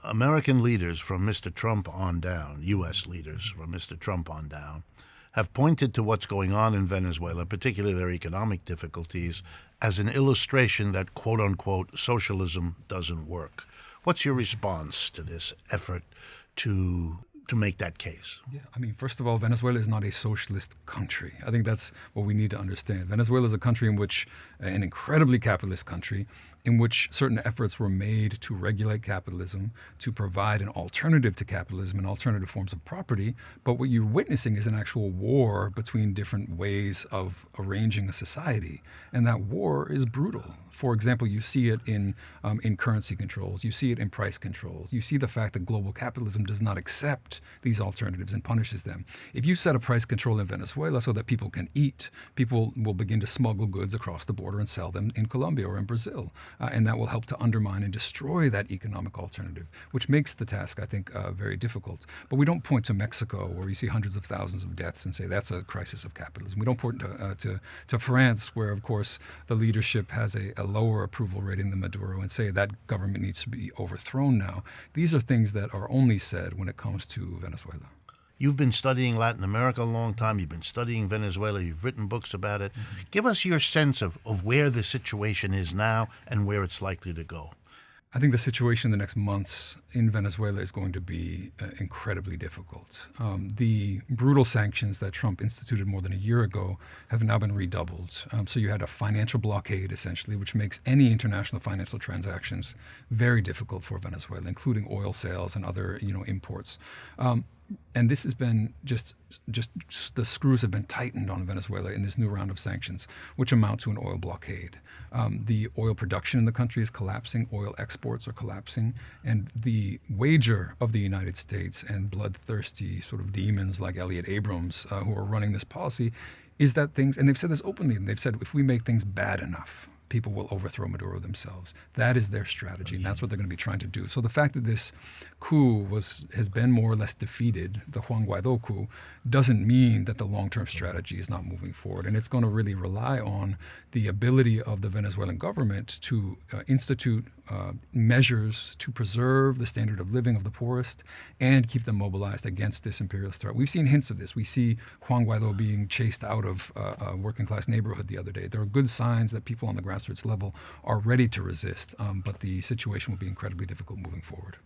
American leaders from Mr. Trump on down, U.S. leaders from Mr. Trump on down, have pointed to what's going on in Venezuela, particularly their economic difficulties, as an illustration that, quote-unquote, socialism doesn't work. What's your response to this effort to make that case? Yeah, I mean, first of all, Venezuela is not a socialist country. I think that's what we need to understand. Venezuela is a country in which, an incredibly capitalist country, in which certain efforts were made to regulate capitalism, to provide an alternative to capitalism and alternative forms of property. But what you're witnessing is an actual war between different ways of arranging a society. And that war is brutal. For example, you see it in currency controls. You see it in price controls. You see the fact that global capitalism does not accept these alternatives and punishes them. If you set a price control in Venezuela so that people can eat, people will begin to smuggle goods across the border and sell them in Colombia or in Brazil. And that will help to undermine and destroy that economic alternative, which makes the task, I think, very difficult. But we don't point to Mexico, where you see hundreds of thousands of deaths, and say that's a crisis of capitalism. We don't point to France, where, of course, the leadership has a lower approval rating than Maduro, and say that government needs to be overthrown now. These are things that are only said when it comes to Venezuela. You've been studying Latin America a long time. You've been studying Venezuela. You've written books about it. Mm-hmm. Give us your sense of where the situation is now and where it's likely to go. I think the situation in the next months in Venezuela is going to be incredibly difficult. The brutal sanctions that Trump instituted more than a year ago have now been redoubled. So you had a financial blockade, essentially, which makes any international financial transactions very difficult for Venezuela, including oil sales and other, imports. And this has been just the screws have been tightened on Venezuela in this new round of sanctions, which amount to an oil blockade. The oil production in the country is collapsing. Oil exports are collapsing. And the wager of the United States and bloodthirsty sort of demons like Elliott Abrams, who are running this policy, is that things, and they've said this openly, and they've said if we make things bad enough, people will overthrow Maduro themselves. That is their strategy, and that's what they're going to be trying to do. So the fact that this coup has been more or less defeated, the Juan Guaidó coup, doesn't mean that the long-term strategy is not moving forward. And it's going to really rely on the ability of the Venezuelan government to institute measures to preserve the standard of living of the poorest and keep them mobilized against this imperialist threat. We've seen hints of this. We see Juan Guaidó being chased out of a working-class neighborhood the other day. There are good signs that people on the grassroots level are ready to resist, but the situation will be incredibly difficult moving forward.